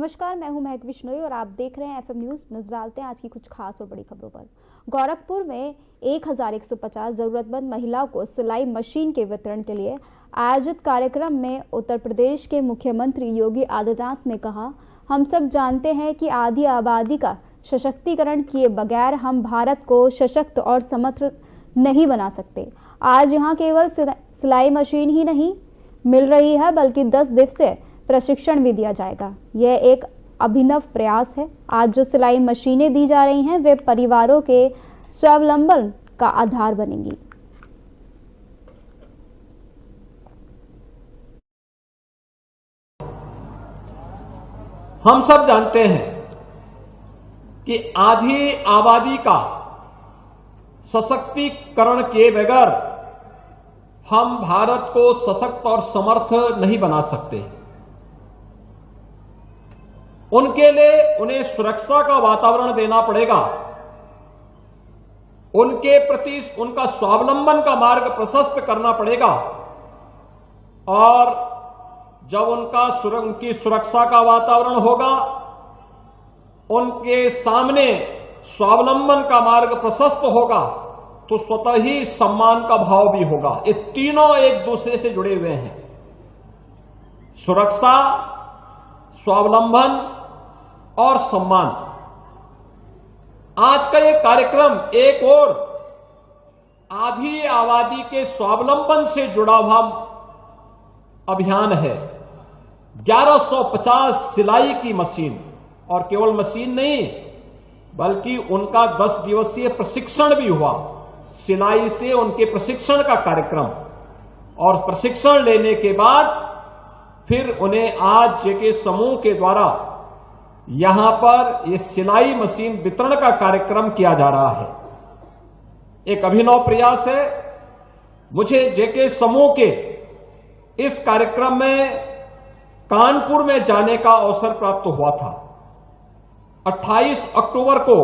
नमस्कार, मैं हूं महक बिश्नोई और आप देख रहे हैं एफएम न्यूज। नजर डालते हैं आज की कुछ खास और बड़ी खबरों पर। गोरखपुर में 1150 जरूरतमंद महिलाओं को सिलाई मशीन के वितरण के लिए आयोजित कार्यक्रम में उत्तर प्रदेश के मुख्यमंत्री योगी आदित्यनाथ ने कहा, हम सब जानते हैं कि आधी आबादी का सशक्तिकरण किए बगैर हम भारत को सशक्त और समर्थ नहीं बना सकते। आज यहाँ केवल सिलाई मशीन ही नहीं मिल रही है, बल्कि 10 दिवसीय प्रशिक्षण भी दिया जाएगा। यह एक अभिनव प्रयास है। आज जो सिलाई मशीनें दी जा रही हैं, वे परिवारों के स्वावलंबन का आधार बनेंगी। हम सब जानते हैं कि आधी आबादी का सशक्तिकरण किए बगैर हम भारत को सशक्त और समर्थ नहीं बना सकते। उनके लिए उन्हें सुरक्षा का वातावरण देना पड़ेगा। उनके प्रति उनका स्वावलंबन का मार्ग प्रशस्त करना पड़ेगा और जब उनकी सुरक्षा का वातावरण होगा, उनके सामने स्वावलंबन का मार्ग प्रशस्त होगा, तो स्वतः ही सम्मान का भाव भी होगा। ये तीनों एक दूसरे से जुड़े हुए हैं। सुरक्षा, स्वावलंबन और सम्मान। आज का ये कार्यक्रम एक और आधी आबादी के स्वावलंबन से जुड़ा हुआ अभियान है। 1150 सिलाई की मशीन, और केवल मशीन नहीं बल्कि उनका 10 दिवसीय प्रशिक्षण भी हुआ। सिलाई से उनके प्रशिक्षण का कार्यक्रम, और प्रशिक्षण लेने के बाद फिर उन्हें आज जेके समूह के द्वारा यहां पर ये सिलाई मशीन वितरण का कार्यक्रम किया जा रहा है। एक अभिनव प्रयास है। मुझे जेके समूह के इस कार्यक्रम में कानपुर में जाने का अवसर प्राप्त हुआ था। 28 अक्टूबर को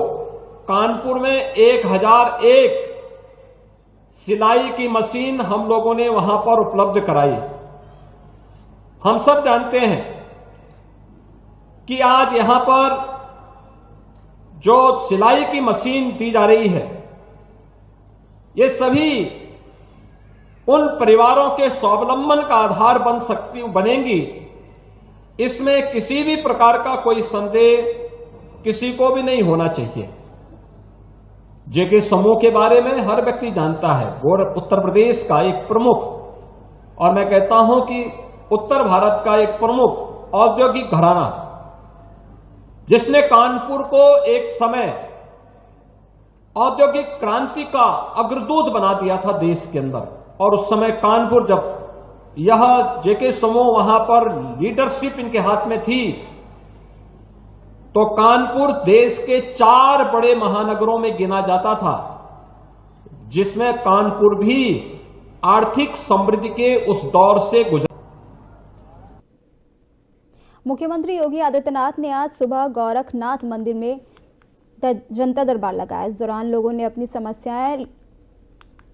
कानपुर में 1001 सिलाई की मशीन हम लोगों ने वहां पर उपलब्ध कराई। हम सब जानते हैं कि आज यहां पर जो सिलाई की मशीन दी जा रही है, ये सभी उन परिवारों के स्वावलंबन का आधार बनेंगी। इसमें किसी भी प्रकार का कोई संदेह किसी को भी नहीं होना चाहिए। जेके समूह के बारे में हर व्यक्ति जानता है। उत्तर प्रदेश का एक प्रमुख, और मैं कहता हूं कि उत्तर भारत का एक प्रमुख औद्योगिक घराना, जिसने कानपुर को एक समय औद्योगिक क्रांति का अग्रदूत बना दिया था देश के अंदर। और उस समय कानपुर, जब यह जेके समूह वहां पर लीडरशिप इनके हाथ में थी, तो कानपुर देश के 4 बड़े महानगरों में गिना जाता था, जिसमें कानपुर भी आर्थिक समृद्धि के उस दौर से गुजरा। मुख्यमंत्री योगी आदित्यनाथ ने आज सुबह गोरखनाथ मंदिर में जनता दरबार लगाया। इस दौरान लोगों ने अपनी समस्याएं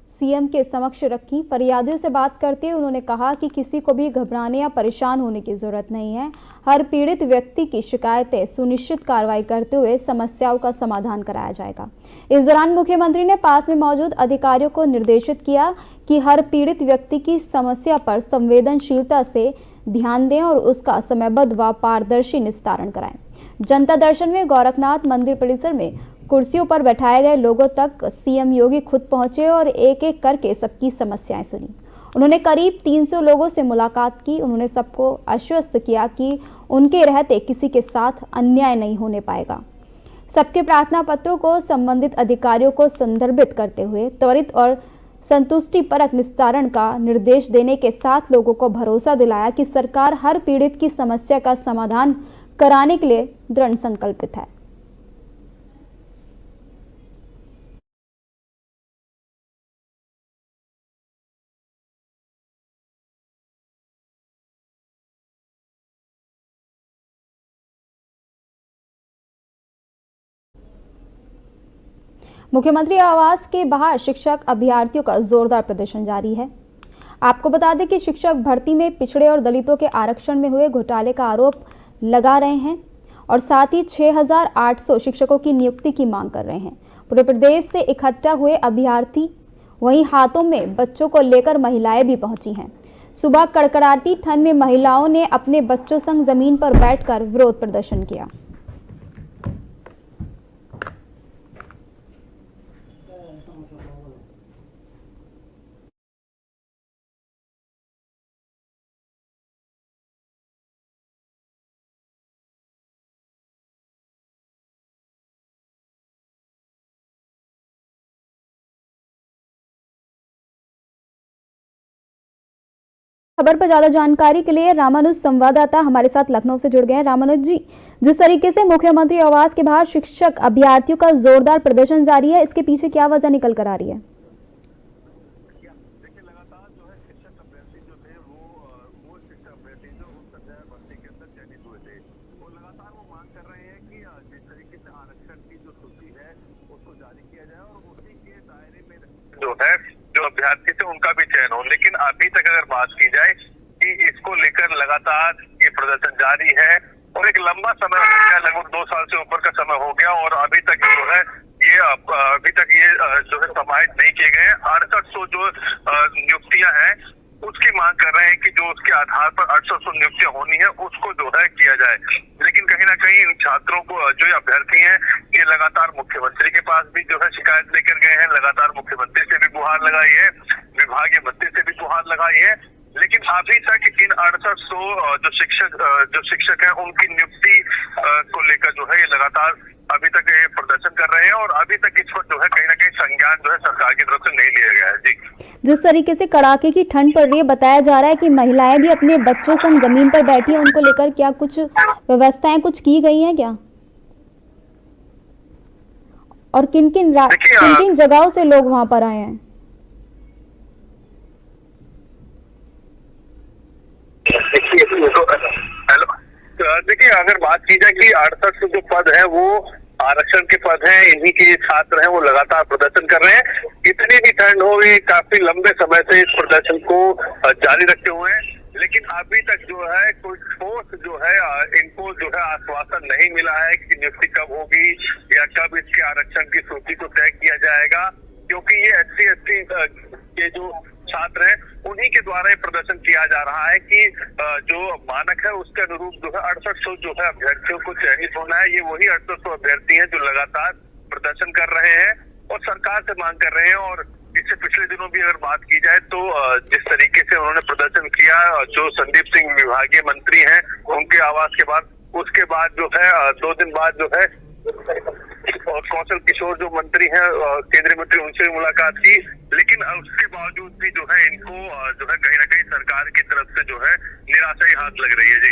सीएम के समक्ष रखी। फरियादियों से बात करते हुए उन्होंने कहा कि किसी को भी घबराने या परेशान होने की जरूरत नहीं है। हर पीड़ित व्यक्ति की शिकायतें सुनिश्चित कार्रवाई करते हुए समस्याओं का समाधान कराया जाएगा। इस दौरान मुख्यमंत्री ने पास में मौजूद अधिकारियों को निर्देशित किया कि हर पीड़ित व्यक्ति की समस्या पर संवेदनशीलता से ध्यान दें और उसका समयबद्ध व पारदर्शी निस्तारण कराएं। जनता दर्शन में गोरखनाथ मंदिर परिसर में कुर्सियों पर बैठाए गए लोगों तक सीएम योगी खुद पहुंचे और एक एक करके सबकी समस्याएं सुनी। उन्होंने करीब 300 लोगों से मुलाकात की। उन्होंने सबको आश्वस्त किया कि उनके रहते किसी के साथ अन्याय नहीं होने पाएगा। सबके प्रार्थना पत्रों को संबंधित अधिकारियों को संदर्भित करते हुए त्वरित और संतुष्टिपरक निस्तारण का निर्देश देने के साथ लोगों को भरोसा दिलाया कि सरकार हर पीड़ित की समस्या का समाधान कराने के लिए दृढ़ संकल्पित है। मुख्यमंत्री आवास के बाहर शिक्षक अभ्यर्थियों का जोरदार प्रदर्शन जारी है। आपको बता दें कि शिक्षक भर्ती में पिछड़े और दलितों के आरक्षण में हुए घोटाले का आरोप लगा रहे हैं। और साथ ही 6,800 शिक्षकों की नियुक्ति की मांग कर रहे हैं। पूरे प्रदेश से इकट्ठा हुए अभ्यर्थी वहीं हाथों में बच्चों को लेकर महिलाएं भी पहुंची हैं। सुबह कड़कड़ाती ठंड में महिलाओं ने अपने बच्चों संग जमीन पर बैठकर विरोध प्रदर्शन किया। खबर पर ज्यादा जानकारी के लिए रामानुज संवाददाता हमारे साथ लखनऊ से जुड़ गए हैं। रामानुज जी, जिस तरीके से मुख्यमंत्री आवास के बाहर शिक्षक अभ्यर्थियों का जोरदार प्रदर्शन जारी है, इसके पीछे क्या वजह निकल कर आ रही है? देखिए, लगातार जो है शिक्षक अभ्यर्थी जो थे वो शिक्षक अभ्यर्थी जो उस संजय भर्ती के अंदर चयनित हुए थे, वो लगातार वो मांग कर रहे हैं कि जिस तरीके से आरक्षण की जो सूची है उसको जारी किया जाए और उसी के दायरे में जो है जो अभ्यर्थी थे उनका भी चयन हो। लेकिन अभी तक अगर बात की जाए कि इसको लेकर लगातार ये प्रदर्शन जारी है और एक लंबा समय हो गया, लगभग 2 साल से ऊपर का समय हो गया और अभी तक जो है ये जो है समाहित नहीं किए गए। 6800 जो नियुक्तियां हैं उसकी मांग कर रहे हैं कि जो उसके आधार पर 800 नियुक्तियां होनी है उसको जो है किया जाए। लेकिन कहीं ना कहीं इन छात्रों को जो अभ्यर्थी हैं ये लगातार मुख्यमंत्री के पास भी जो है शिकायत लेकर गए हैं, लगातार मुख्यमंत्री से भी गुहार लगाई है, विभागीय मंत्री से भी गुहार लगाई है। लेकिन अभी तक इन 6800 जो शिक्षक हैं उनकी नियुक्ति को लेकर जो है ये लगातार अभी तक ये प्रदर्शन कर रहे हैं और अभी तक इस पर जो है कहीं ना कहीं संज्ञान जो है सरकार की तरफ से नहीं लिया गया है। जी, जिस तरीके से कड़ाके की ठंड पड़ रही है, बताया जा रहा है कि महिलाएं भी अपने बच्चों संग जमीन पर बैठी हैं, उनको लेकर क्या कुछ व्यवस्थाएं कुछ की गई हैं क्या? और किन किन जगहों से लोग वहां पर आए हैं? देखिए, अगर बात की जाए कि 6800 जो पद है वो आरक्षण के पद हैं, इन्हीं के छात्र हैं वो लगातार प्रदर्शन कर रहे हैं। इतनी भी ठंड हो गई, काफी लंबे समय से इस प्रदर्शन को जारी रखे हुए हैं, लेकिन अभी तक जो है कोई ठोस जो है इनको जो है आश्वासन नहीं मिला है कि नियुक्ति कब होगी या कब इसके आरक्षण की सूची को तय किया जाएगा, क्योंकि ये SC/ST के जो छात्र हैं उन्हीं के द्वारा ये प्रदर्शन किया जा रहा है कि जो मानक है उसके अनुरूप जो है 6800 जो है अभ्यर्थियों को चयनित होना है। ये वही 6800 अभ्यर्थी हैं जो लगातार प्रदर्शन कर रहे हैं और सरकार से मांग कर रहे हैं। और इससे पिछले दिनों भी अगर बात की जाए तो जिस तरीके से उन्होंने प्रदर्शन किया, जो संदीप सिंह विभागीय मंत्री हैं उनके आवास के बाद, उसके बाद जो है 2 दिन बाद जो है और कौशल किशोर जो मंत्री हैं केंद्रीय मंत्री, उनसे मुलाकात की, लेकिन उसके बावजूद भी जो है इनको जो है कहीं ना कहीं सरकार की तरफ से जो है निराशा ही हाथ लग रही है। जी,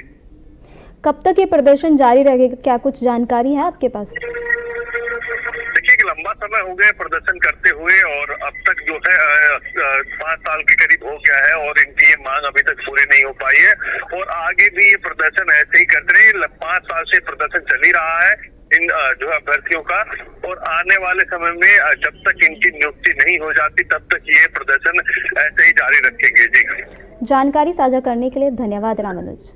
कब तक ये प्रदर्शन जारी रहेगा, क्या कुछ जानकारी है आपके पास? देखिए, एक लंबा समय हो गया प्रदर्शन करते हुए और अब तक जो है 5 साल के करीब हो गया है और इनकी ये मांग अभी तक पूरी नहीं हो पाई है और आगे भी ये प्रदर्शन ऐसे ही करते रहे। 5 साल से प्रदर्शन चल ही रहा है इन जो है अभ्यर्थियों का और आने वाले समय में जब तक इनकी नियुक्ति नहीं हो जाती तब तक ये प्रदर्शन ऐसे ही जारी रखेंगे। जी, जानकारी साझा करने के लिए धन्यवाद रामानुज।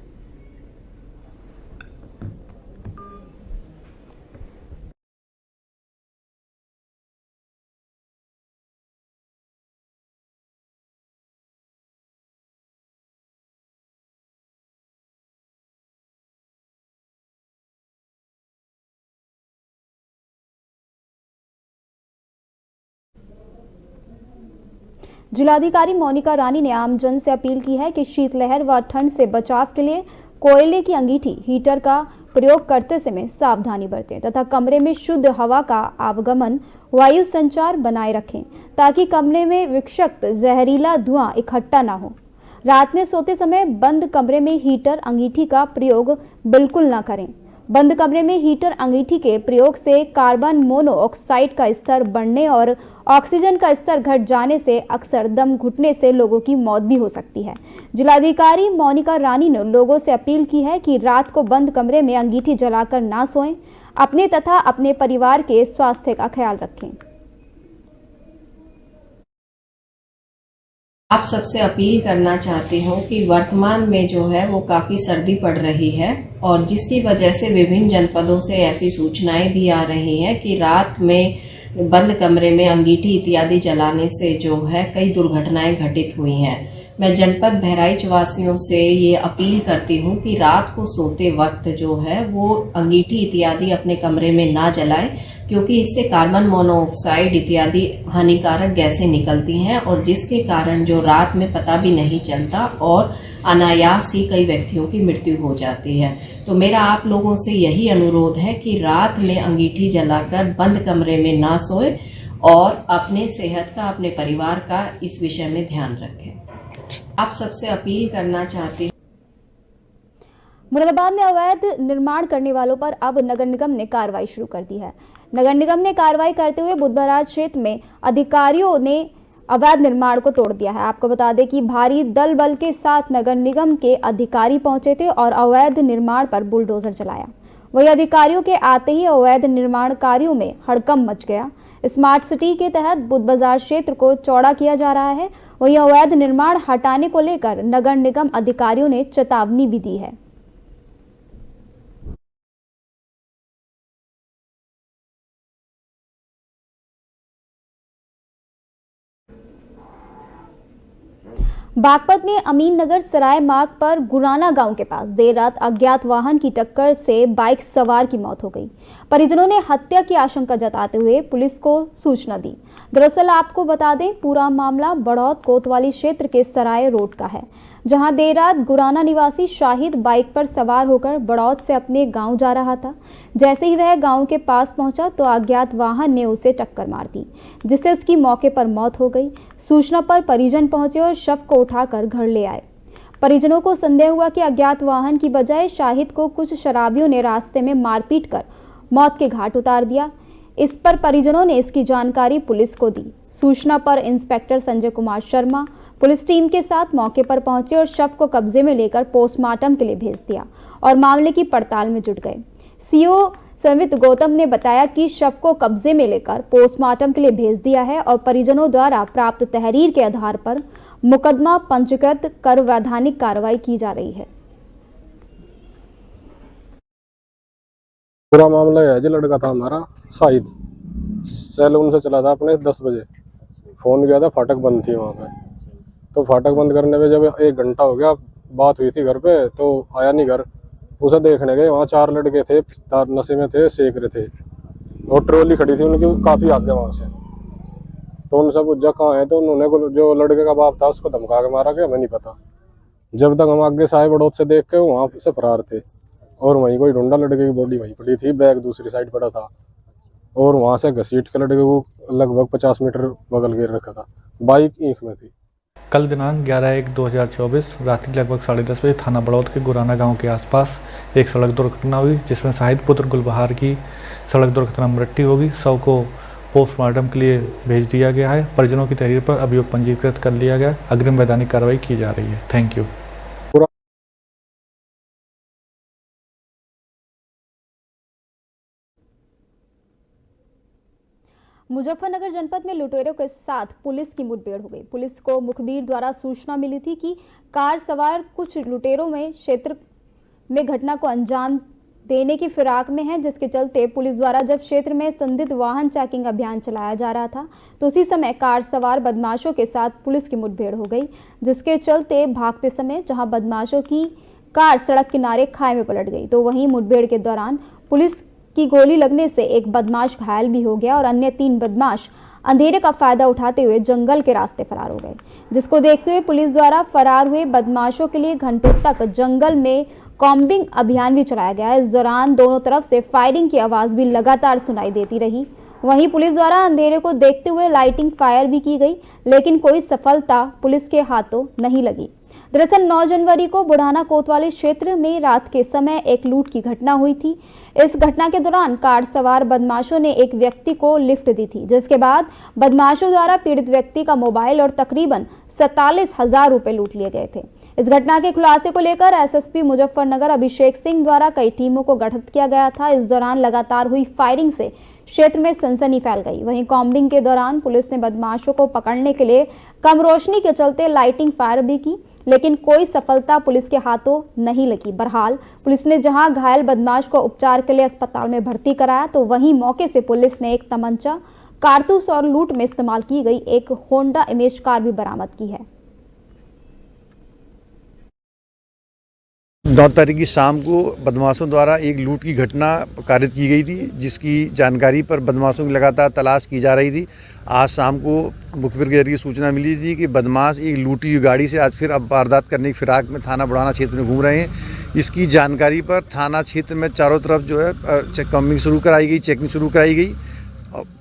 जिलाधिकारी मोनिका रानी ने आमजन से अपील की है कि शीतलहर व ठंड से बचाव के लिए कोयले की अंगीठी हीटर का प्रयोग करते समय सावधानी बरतें तथा कमरे में शुद्ध हवा का आवागमन वायु संचार बनाए रखें ताकि कमरे में विषाक्त जहरीला धुआं इकट्ठा ना हो। रात में सोते समय बंद कमरे में हीटर अंगीठी का प्रयोग बिल्कुल न करें। बंद कमरे में हीटर अंगीठी के प्रयोग से कार्बन मोनोऑक्साइड का स्तर बढ़ने और ऑक्सीजन का स्तर घट जाने से अक्सर दम घुटने से लोगों की मौत भी हो सकती है। जिलाधिकारी मोनिका रानी ने लोगों से अपील की है कि रात को बंद कमरे में अंगीठी जलाकर ना सोएं, अपने तथा अपने परिवार के स्वास्थ्य का ख्याल रखें। आप सबसे अपील करना चाहती हूँ कि वर्तमान में जो है वो काफी सर्दी पड़ रही है और जिसकी वजह से विभिन्न जनपदों से ऐसी सूचनाएं भी आ रही हैं कि रात में बंद कमरे में अंगीठी इत्यादि जलाने से जो है कई दुर्घटनाएं घटित हुई हैं। मैं जनपद बहराइच वासियों से ये अपील करती हूँ कि रात को सोते वक्त जो है वो अंगीठी इत्यादि अपने कमरे में ना जलाएं, क्योंकि इससे कार्बन मोनोऑक्साइड इत्यादि हानिकारक गैसें निकलती हैं और जिसके कारण जो रात में पता भी नहीं चलता और अनायास ही कई व्यक्तियों की मृत्यु हो जाती है। तो मेरा आप लोगों से यही अनुरोध है कि रात में अंगीठी जलाकर बंद कमरे में ना सोए और अपने सेहत का, अपने परिवार का इस विषय में ध्यान रखें। आप सबसे अपील करना चाहती हूँ। मुरादाबाद में अवैध निर्माण करने वालों पर अब नगर निगम ने कार्रवाई शुरू कर दी है। नगर निगम ने कार्रवाई करते हुए बुधवार क्षेत्र में अधिकारियों ने अवैध निर्माण को तोड़ दिया है। आपको बता दें कि भारी दल बल के साथ नगर निगम के अधिकारी पहुंचे थे और अवैध निर्माण पर बुलडोजर चलाया। वही अधिकारियों के आते ही अवैध निर्माण कार्यों में हड़कंप मच गया। स्मार्ट सिटी के तहत बुध बाजार क्षेत्र को चौड़ा किया जा रहा है। वहीं अवैध निर्माण हटाने को लेकर नगर निगम अधिकारियों ने चेतावनी भी दी है। बागपत में अमीन नगर सराय मार्ग पर गुराना गांव के पास देर रात अज्ञात वाहन की टक्कर से बाइक सवार की मौत हो गई। परिजनों ने हत्या की आशंका जताते हुए पुलिस को सूचना दी। दरअसल आपको बता दें, पूरा मामला बड़ौद कोतवाली क्षेत्र के सराय रोड का है, जहां देर रात गुराना निवासी शाहिद बाइक पर सवार होकर बड़ौद से अपने गांव जा रहा था। जैसे ही वह गांव के पास पहुंचा तो अज्ञात वाहन ने उसे टक्कर मार दी, जिससे उसकी मौके पर मौत हो गई। सूचना पर परिजन पहुंचे और शव को उठाकर घर ले आए। परिजनों को संदेह हुआ कि अज्ञात वाहन की बजाय शाहिद को कुछ शराबियों ने रास्ते में मारपीट कर मौत के घाट उतार दिया। इस पर परिजनों ने इसकी जानकारी पुलिस को दी। सूचना पर inspector Sanjay Kumar Sharma police team के साथ मौके पर पहुंचे और शव को कब्जे में लेकर पोस्टमार्टम के लिए भेज दिया और मामले की पड़ताल में जुट गए। सीओ संवित गौतम ने बताया कि शव को कब्जे में लेकर पोस्टमार्टम के लिए भेज दिया है और परिजनों द्वारा प्राप्त तहरीर के आधार पर मुकदमा पंजीकृत कर वैधानिक कार्रवाई की जा रही है। पूरा मामला है जी, लड़का था हमारा शाहिद, सैलून से चला था अपने 10 बजे। फोन किया था, फाटक बंद थी वहाँ पे। तो फाटक बंद करने में जब 1 घंटा हो गया, बात हुई थी घर पे, तो आया नहीं घर। उसे देखने गए, वहाँ 4 लड़के थे, नशे में थे, सेक रहे थे और ट्रॉली खड़ी थी उनकी काफी आगे वहाँ से। तो उनसे पूछा कहाँ है, तो उन्होंने जो लड़के का बाप था उसको धमका के मारा, कि हमें नहीं पता। जब तक हम आगे से आए बड़ौद से देख के, वहाँ से फरार थे और वहीं कोई ढूंढा, लड़के की बॉडी वहीं पड़ी थी, बैग दूसरी साइड पड़ा था और वहाँ से घसीट के लड़के को लगभग 50 मीटर बगल गिर रखा था, बाइक ईंख में थी। कल दिनांक 11/1/2024 रात्रि लगभग 10:30 बजे थाना बड़ौद के गुराना गांव के आसपास एक सड़क दुर्घटना हुई, जिसमें शाहिद पुत्र गुलबहार की सड़क दुर्घटना में मृत्यु होगी। शव को पोस्टमार्टम के लिए भेज दिया गया है। परिजनों की तहरीर पर अभियोग पंजीकृत कर लिया गया। अग्रिम वैधानिक कार्रवाई की जा रही है। Thank you. मुजफ्फरनगर जनपद में लुटेरों के साथ पुलिस की मुठभेड़ हो गई। पुलिस को मुखबिर द्वारा सूचना मिली थी कि कार सवार कुछ लुटेरों में क्षेत्र में घटना को अंजाम देने की फिराक में है, जिसके चलते पुलिस द्वारा जब क्षेत्र में संदिग्ध वाहन चेकिंग अभियान चलाया जा रहा था तो उसी समय कार सवार बदमाशों के साथ पुलिस की मुठभेड़ हो गई, जिसके चलते भागते समय जहां बदमाशों की कार सड़क किनारे खाई में पलट गई, तो वहीं मुठभेड़ के दौरान पुलिस की गोली लगने से एक बदमाश घायल भी हो गया और अन्य 3 बदमाश अंधेरे का फायदा उठाते हुए जंगल के रास्ते फरार हो गए, जिसको देखते हुए पुलिस द्वारा फरार हुए बदमाशों के लिए घंटों तक जंगल में कॉम्बिंग अभियान भी चलाया गया। इस दौरान दोनों तरफ से फायरिंग की आवाज भी लगातार सुनाई देती रही। वहीं पुलिस द्वारा अंधेरे को देखते हुए लाइटिंग फायर भी की गई, लेकिन कोई सफलता पुलिस के हाथों नहीं लगी। दरअसल 9 जनवरी को बुढ़ाना कोतवाली क्षेत्र में रात के समय एक लूट की घटना हुई थी। इस घटना के दौरान कार सवार बदमाशों ने एक व्यक्ति को लिफ्ट दी थी, जिसके बाद बदमाशों द्वारा पीड़ित व्यक्ति का मोबाइल और तकरीबन 47,000 रुपए लूट लिए गए थे। इस घटना के खुलासे को लेकर एसएसपी मुजफ्फरनगर अभिषेक सिंह द्वारा कई टीमों को गठित किया गया था। इस दौरान लगातार हुई फायरिंग से क्षेत्र में सनसनी फैल गई। वहीं कॉम्बिंग के दौरान पुलिस ने बदमाशों को पकड़ने के लिए कम रोशनी के चलते लाइटिंग फायर भी की, लेकिन कोई सफलता पुलिस के हाथों नहीं लगी। बहरहाल पुलिस ने जहां घायल बदमाश को उपचार के लिए अस्पताल में भर्ती कराया, तो वहीं मौके से पुलिस ने एक तमंचा, कारतूस और लूट में इस्तेमाल की गई एक होंडा इमेज कार भी बरामद की है। 9 तारीख की शाम को बदमाशों द्वारा एक लूट की घटना कारित की गई थी, जिसकी जानकारी पर बदमाशों की लगातार तलाश की जा रही थी। आज शाम को मुखबिर के जरिए सूचना मिली थी कि बदमाश एक लूटी हुई गाड़ी से आज फिर अब वारदात करने की फिराक में थाना बुढ़ाना क्षेत्र में घूम रहे हैं। इसकी जानकारी पर थाना क्षेत्र में चारों तरफ जो है कॉम्बिंग शुरू कराई गई, चेकिंग शुरू कराई गई।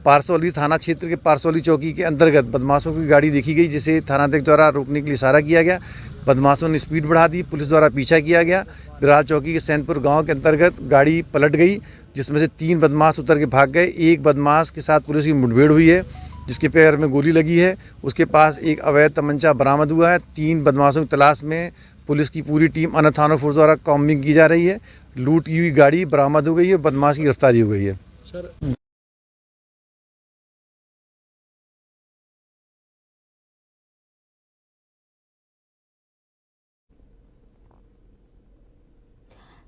पारसौली थाना क्षेत्र के पारसौली चौकी के अंतर्गत बदमाशों की गाड़ी देखी गई, जिसे थानाध्यक्ष द्वारा रोकने के लिए इशारा किया गया। बदमाशों ने स्पीड बढ़ा दी, पुलिस द्वारा पीछा किया गया। बिरार चौकी के सैनपुर गांव के अंतर्गत गाड़ी पलट गई, जिसमें से 3 बदमाश उतर के भाग गए। एक बदमाश के साथ पुलिस की मुठभेड़ हुई है, जिसके पैर में गोली लगी है। उसके पास एक अवैध तमंचा बरामद हुआ है। 3 बदमाशों की तलाश में पुलिस की पूरी टीम अन्य थाना फोर्स द्वारा कॉम्बिंग की जा रही है। लूट की हुई गाड़ी बरामद हो गई है, बदमाश की गिरफ्तारी हो गई है।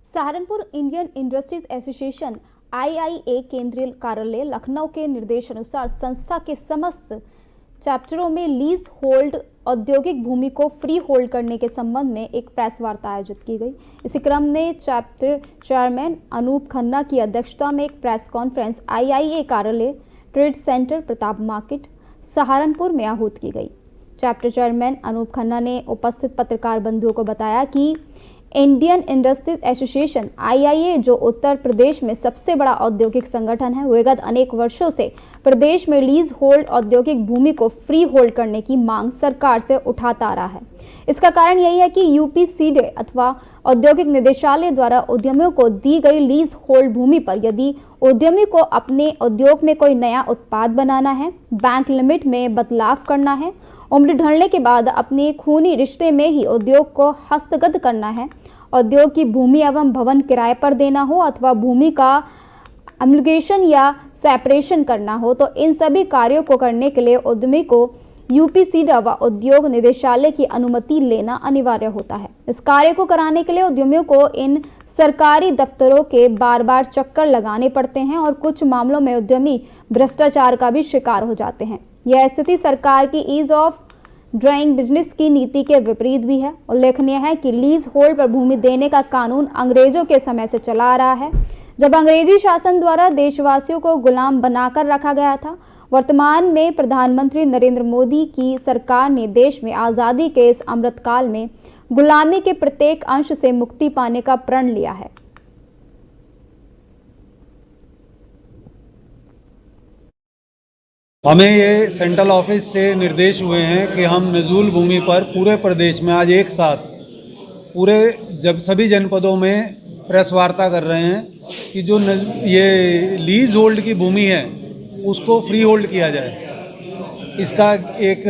Saharanpur Indian industries association IIA केंद्रीय कार्यालय लखनऊ के निर्देशानुसार संस्था के समस्त चैप्टरों में लीज होल्ड औद्योगिक भूमि को फ्री होल्ड करने के संबंध में एक प्रेस वार्ता आयोजित की गई। इसी क्रम में चैप्टर चेयरमैन अनूप खन्ना की अध्यक्षता में एक प्रेस कॉन्फ्रेंस IIA कार्यालय trade centre Pratap market Saharanpur में आहूत की गई। चैप्टर चेयरमैन अनूप खन्ना ने उपस्थित पत्रकार बंधुओं को बताया कि इंडियन इंडस्ट्रीज एसोसिएशन IIA जो उत्तर प्रदेश में सबसे बड़ा औद्योगिक संगठन है, विगत अनेक वर्षों से प्रदेश में लीज होल्ड औद्योगिक भूमि को फ्री होल्ड करने की मांग सरकार से उठाता आ रहा है। इसका कारण यही है कि UPCDA अथवा औद्योगिक निदेशालय द्वारा उद्यमियों को दी गई लीज होल्ड भूमि पर यदि उद्यमी को अपने उद्योग में कोई नया उत्पाद बनाना है, बैंक लिमिट में बदलाव करना है, उम्र ढलने के बाद अपने खूनी रिश्ते में ही उद्योग को हस्तगत करना है, उद्योग की भूमि एवं भवन किराए पर देना हो अथवा भूमि का एमलगेशन या सेपरेशन करना हो, तो इन सभी कार्यों को करने के लिए उद्यमी को UPCDA व उद्योग निदेशालय की अनुमति लेना अनिवार्य होता है। इस कार्य को कराने के लिए उद्यमियों को इन सरकारी दफ्तरों के बार बार चक्कर लगाने पड़ते हैं और कुछ मामलों में उद्यमी भ्रष्टाचार का भी शिकार हो जाते हैं। यह स्थिति सरकार की ईज ऑफ डूइंग बिजनेस की नीति के विपरीत भी है। उल्लेखनीय है कि लीज होल्ड पर भूमि देने का कानून अंग्रेजों के समय से चला आ रहा है, जब अंग्रेजी शासन द्वारा देशवासियों को गुलाम बनाकर रखा गया था। वर्तमान में प्रधानमंत्री नरेंद्र मोदी की सरकार ने देश में आज़ादी के इस अमृतकाल में गुलामी के प्रत्येक अंश से मुक्ति पाने का प्रण लिया है। हमें ये सेंट्रल ऑफिस से निर्देश हुए हैं कि हम नजूल भूमि पर पूरे प्रदेश में आज एक साथ जब सभी जनपदों में प्रेस वार्ता कर रहे हैं कि जो ये लीज होल्ड की भूमि है उसको फ्री होल्ड किया जाए। इसका एक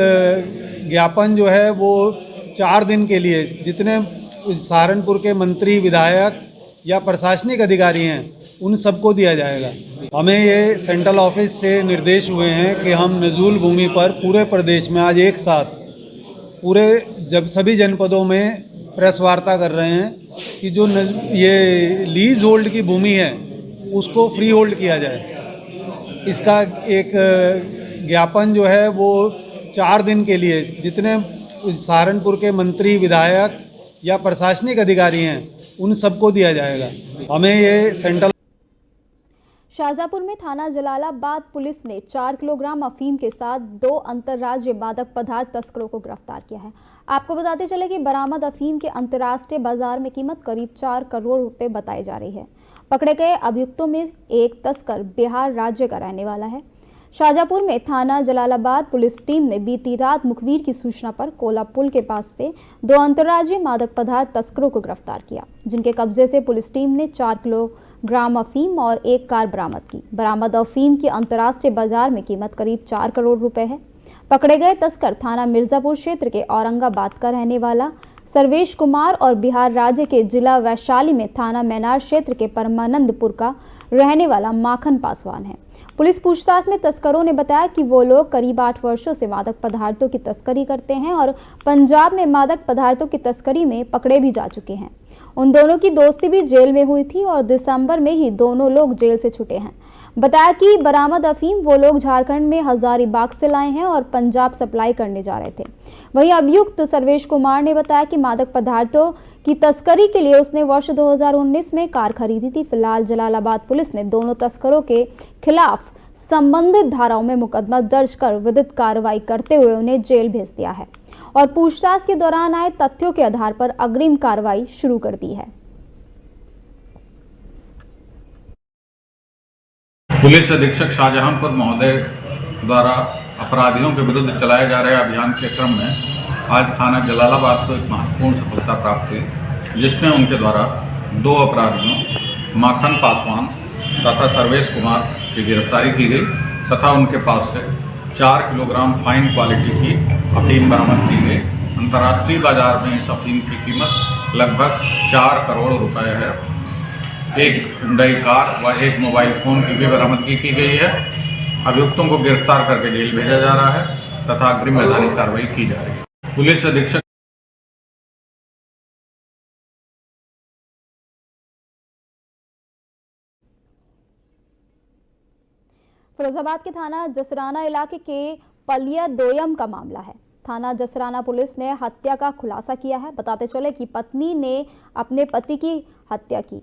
ज्ञापन जो है वो 4 दिन के लिए जितने सहारनपुर के मंत्री, विधायक या प्रशासनिक अधिकारी हैं उन सबको दिया जाएगा। हमें ये सेंट्रल ऑफिस से निर्देश हुए हैं कि हम नजूल भूमि पर पूरे प्रदेश में आज एक साथ जब सभी जनपदों में प्रेस वार्ता कर रहे हैं कि जो ये लीज होल्ड की भूमि है उसको फ्री होल्ड किया जाए। इसका एक ज्ञापन जो है वो 4 दिन के लिए जितने सहारनपुर के मंत्री, विधायक या प्रशासनिक अधिकारी हैं उन सबको दिया जाएगा। हमें ये सेंट्रल शाहजहाँपुर में थाना जलालाबाद पुलिस ने 4 किलोग्राम अफीम के साथ 2 अंतर्राज्यीय मादक पदार्थ तस्करों को गिरफ्तार किया है। आपको बताते चले कि बरामद अफीम की अंतर्राष्ट्रीय बाजार में कीमत करीब 4 करोड़ रुपए बताई जा रही है। पकड़े गए अभियुक्तों में एक तस्कर बिहार राज्य का रहने वाला है। शाहजहाँपुर में थाना जलालाबाद पुलिस टीम ने बीती रात मुखबिर की सूचना पर कोला पुल के पास से 2 अंतर्राज्यीय मादक पदार्थ तस्करों को गिरफ्तार किया, जिनके कब्जे से पुलिस टीम ने 4 किलोग्राम अफीम और एक कार बरामद की। बरामद अफीम की अंतर्राष्ट्रीय बाजार में कीमत करीब 4 करोड़ रुपए है। पकड़े गए तस्कर थाना मिर्जापुर क्षेत्र के औरंगाबाद का रहने वाला सर्वेश कुमार और बिहार राज्य के जिला वैशाली में थाना मैनार क्षेत्र के परमानंदपुर का रहने वाला माखन पासवान है। पुलिस पूछताछ में तस्करों ने बताया कि वो लोग करीब 8 वर्षों से मादक पदार्थों की तस्करी करते हैं और पंजाब में मादक पदार्थों की तस्करी में पकड़े भी जा चुके हैं। उन दोनों की दोस्ती भी जेल में हुई थी और दिसंबर में ही दोनों लोग जेल से छूटे हैं। बताया कि बरामद अफीम वो लोग झारखंड में हजारीबाग से लाए हैं और पंजाब सप्लाई करने जा रहे थे। वहीं अभियुक्त सर्वेश कुमार ने बताया कि मादक पदार्थों की तस्करी के लिए उसने वर्ष 2019 में कार खरीदी थी। फिलहाल जलालाबाद पुलिस ने दोनों तस्करों के खिलाफ संबंधित धाराओं में मुकदमा दर्ज कर विधिक कार्रवाई करते हुए उन्हें जेल भेज दिया है और पूछताछ के दौरान आए तथ्यों के आधार पर अग्रिम कार्रवाई शुरू कर दी है। पुलिस अधीक्षक शाहजहांपुर महोदय द्वारा अपराधियों के विरुद्ध चलाए जा रहे अभियान के क्रम में आज थाना जलालाबाद को एक महत्वपूर्ण सफलता प्राप्त हुई, जिसमें उनके द्वारा 2 अपराधियों माखन पासवान तथा सर्वेश कुमार की गिरफ्तारी की गई तथा उनके पास से 4 किलोग्राम फाइन क्वालिटी की अफीम बरामद की गई। अंतर्राष्ट्रीय बाजार में इस अफीम की कीमत लगभग 4 करोड़ रुपए है। एक हुंडई कार व एक मोबाइल फोन की भी बरामदगी की गई है। अभियुक्तों को गिरफ्तार करके जेल भेजा जा रहा है तथा अग्रिम वैधानिक कार्रवाई की जा रही है। पुलिस अधीक्षक फिरोजाबाद के थाना जसराना इलाके के पलिया दोयम का मामला है। थाना जसराना पुलिस ने हत्या का खुलासा किया है। बताते चले कि पत्नी ने अपने पति की हत्या की।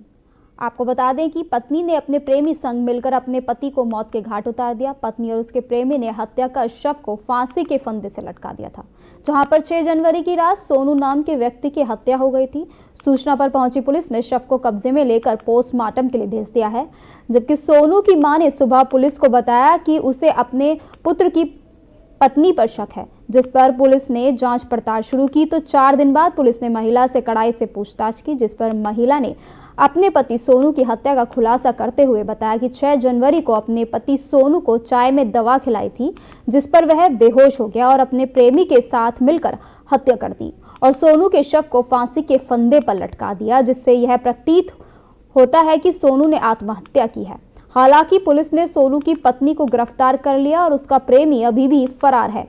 आपको बता दें कि पत्नी ने अपने प्रेमी संग मिलकर अपने पति को मौत के घाट उतार दिया। पत्नी और उसके प्रेमी ने हत्या का शव को फांसी के फंदे से लटका दिया था, जहां पर 6 जनवरी की रात सोनू नाम के व्यक्ति की हत्या हो गई थी। सूचना पर पहुंची पुलिस ने शव को कब्जे में लेकर पोस्टमार्टम के लिए भेज दिया है, जबकि सोनू की मां ने सुबह पुलिस को बताया कि उसे अपने पुत्र की पत्नी पर शक है, जिस पर पुलिस ने जांच पड़ताल शुरू की। तो 4 दिन बाद पुलिस ने महिला से कड़ाई से पूछताछ की, जिस पर महिला ने अपने पति सोनू की हत्या का खुलासा करते हुए बताया कि 6 जनवरी को अपने पति सोनू को चाय में दवा खिलाई थी, जिस पर वह बेहोश हो गया और अपने प्रेमी के साथ मिलकर हत्या कर दी और सोनू के शव को फांसी के फंदे पर लटका दिया, जिससे यह प्रतीत होता है कि सोनू ने आत्महत्या की है। हालांकि पुलिस ने सोनू की पत्नी को गिरफ्तार कर लिया और उसका प्रेमी अभी भी फरार है।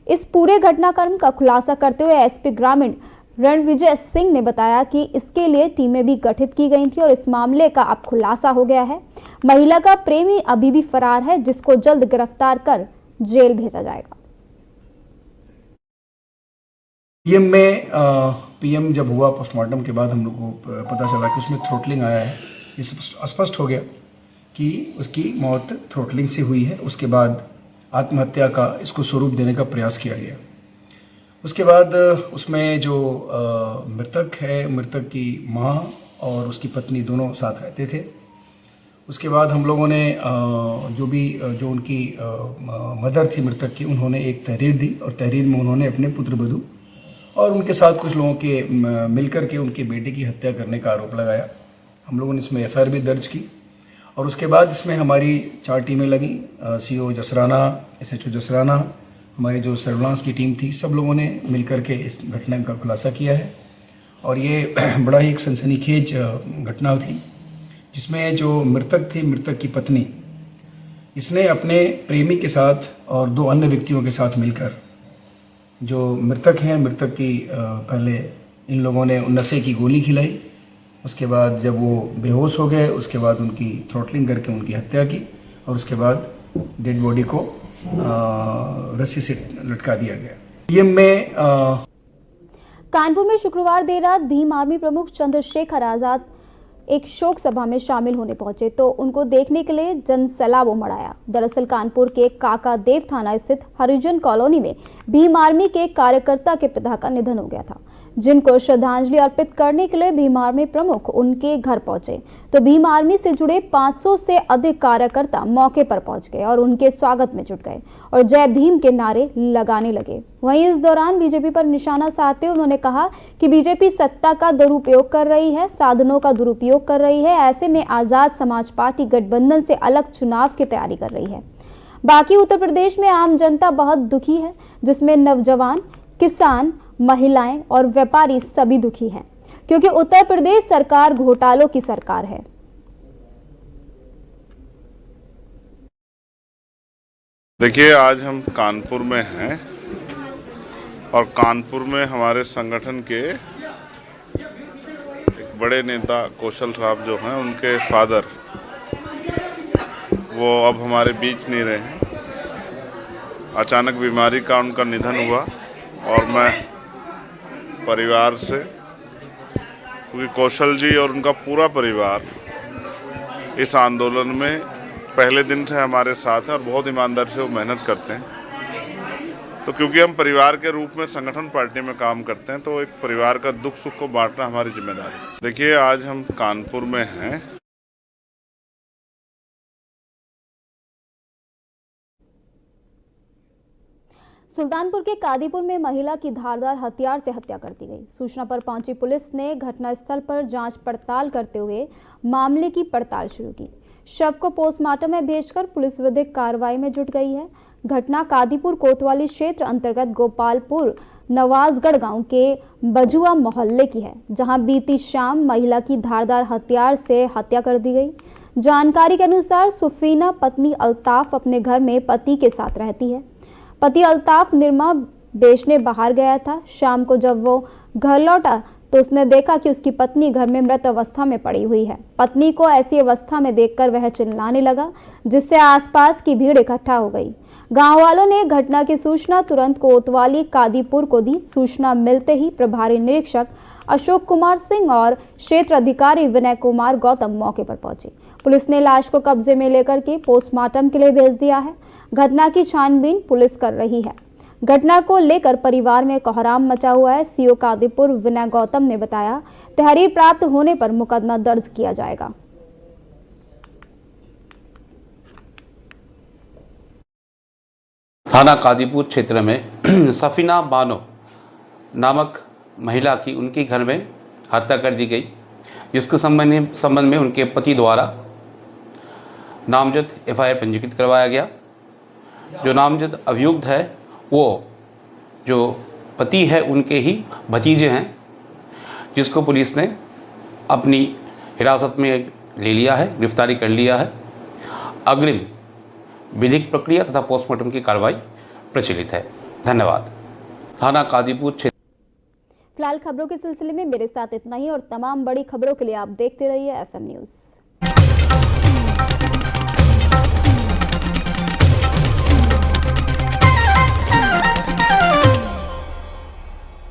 इस पूरे घटनाक्रम का खुलासा करते हुए एसपी ग्रामीण रणविजय सिंह ने बताया कि इसके लिए टीमें भी गठित की गई थी और इस मामले का अब खुलासा हो गया है। महिला का प्रेमी अभी भी फरार है, जिसको जल्द गिरफ्तार कर जेल भेजा जाएगा। पीएम जब हुआ पोस्टमार्टम के बाद हम लोग को पता चला कि उसमें थ्रोटलिंग आया है। ये स्पष्ट हो गया कि उसकी मौत थ्रोटलिंग से हुई है। उसके बाद आत्महत्या का इसको स्वरूप देने का प्रयास किया गया। उसके बाद उसमें जो मृतक है, मृतक की माँ और उसकी पत्नी दोनों साथ रहते थे। उसके बाद हम लोगों ने जो उनकी मदर थी मृतक की, उन्होंने एक तहरीर दी और तहरीर में उन्होंने अपने पुत्र वधू और उनके साथ कुछ लोगों के मिलकर के उनके बेटे की हत्या करने का आरोप लगाया। हम लोगों ने इसमें एफआईआर भी दर्ज की और उसके बाद इसमें हमारी 4 टीमें लगी। सीओ जसराना, एसएचओ जसराना, हमारी जो सर्विलांस की टीम थी, सब लोगों ने मिलकर के इस घटना का खुलासा किया है। और ये बड़ा ही एक सनसनीखेज घटना थी, जिसमें जो मृतक थी, मृतक की पत्नी, इसने अपने प्रेमी के साथ और 2 अन्य व्यक्तियों के साथ मिलकर, जो मृतक हैं, मृतक की पहले इन लोगों ने नशे की गोली खिलाई। उसके बाद जब वो बेहोश हो गए, उसके बाद उनकी थ्रोटलिंग करके उनकी हत्या की और उसके बाद डेड बॉडी को रस्सी से लटका दिया गया। ये में कानपुर में शुक्रवार देर रात भीम आर्मी प्रमुख चंद्रशेखर आजाद एक शोक सभा में शामिल होने पहुंचे तो उनको देखने के लिए जनसैलाब उमड़ आया। दरअसल कानपुर के काका देव थाना स्थित हरिजन कॉलोनी में भीम आर्मी के कार्यकर्ता के पिता का निधन हो गया था, जिनको श्रद्धांजलि अर्पित करने के लिए भीम आर्मी प्रमुख उनके घर पहुंचे तो भीम आर्मी से जुड़े 500 से अधिक कार्यकर्ता मौके पर पहुंच गए और उनके स्वागत में जुट गए और जय भीम के नारे लगाने लगे। वहीं इस दौरान बीजेपी पर निशाना साधते उन्होंने कहा कि बीजेपी सत्ता का दुरुपयोग कर रही है, साधनों का दुरुपयोग कर रही है। ऐसे में आजाद समाज पार्टी गठबंधन से अलग चुनाव की तैयारी कर रही है। बाकी उत्तर प्रदेश में आम जनता बहुत दुखी है, जिसमें नौजवान, किसान, महिलाएं और व्यापारी सभी दुखी हैं, क्योंकि उत्तर प्रदेश सरकार घोटालों की सरकार है। देखिए, आज हम कानपुर में हैं और कानपुर में हमारे संगठन के एक बड़े नेता कौशल साहब जो हैं, उनके फादर वो अब हमारे बीच नहीं रहे हैं। अचानक बीमारी का उनका निधन हुआ और मैं परिवार से, क्योंकि कौशल जी और उनका पूरा परिवार इस आंदोलन में पहले दिन से हमारे साथ है और बहुत ईमानदारी से वो मेहनत करते हैं। तो क्योंकि हम परिवार के रूप में संगठन पार्टी में काम करते हैं, तो एक परिवार का दुख सुख को बांटना हमारी जिम्मेदारी है। देखिए, आज हम कानपुर में हैं। सुल्तानपुर के कादीपुर में महिला की धारदार हथियार से हत्या कर दी गई। सूचना पर पहुंची पुलिस ने घटनास्थल पर जांच पड़ताल करते हुए मामले की पड़ताल शुरू की। शव को पोस्टमार्टम में भेजकर पुलिस विधिक कार्रवाई में जुट गई है। घटना कादीपुर कोतवाली क्षेत्र अंतर्गत गोपालपुर नवाजगढ़ गांव के बजुआ मोहल्ले की है, जहां बीती शाम महिला की धारदार हथियार से हत्या कर दी गई। जानकारी के अनुसार सुफीना पत्नी अल्ताफ अपने घर में पति के साथ रहती है। पति अल्ताफ निरमा बेचने बाहर गया था। शाम को जब वो घर लौटा तो उसने देखा कि उसकी पत्नी घर में मृत अवस्था में पड़ी हुई है। पत्नी को ऐसी अवस्था में देखकर वह चिल्लाने लगा, जिससे आसपास की भीड़ इकट्ठा हो गई। गांव वालों ने घटना की सूचना तुरंत कोतवाली कादीपुर को दी। सूचना मिलते ही प्रभारी निरीक्षक अशोक कुमार सिंह और क्षेत्र अधिकारी विनय कुमार गौतम मौके पर पहुंचे। पुलिस ने लाश को कब्जे में लेकर के पोस्टमार्टम के लिए भेज दिया है। घटना की छानबीन पुलिस कर रही है। घटना को लेकर परिवार में कोहराम मचा हुआ है। सीओ कादीपुर विनय गौतम ने बताया, तहरीर प्राप्त होने पर मुकदमा दर्ज किया जाएगा। थाना कादीपुर क्षेत्र में सफीना बानो नामक महिला की उनके घर में हत्या कर दी गई, जिसके संबंध में उनके पति द्वारा नामजद एफआईआर पंजीकृत करवाया गया। जो नामजद अभियुक्त है वो जो पति है उनके ही भतीजे हैं, जिसको पुलिस ने अपनी हिरासत में ले लिया है, गिरफ्तारी कर लिया है। अग्रिम विधिक प्रक्रिया तथा पोस्टमार्टम की कार्रवाई प्रचलित है। धन्यवाद। थाना कादीपुर क्षेत्र। फिलहाल खबरों के सिलसिले में मेरे साथ इतना ही और तमाम बड़ी खबरों के लिए आप देखते रहिए FM न्यूज़।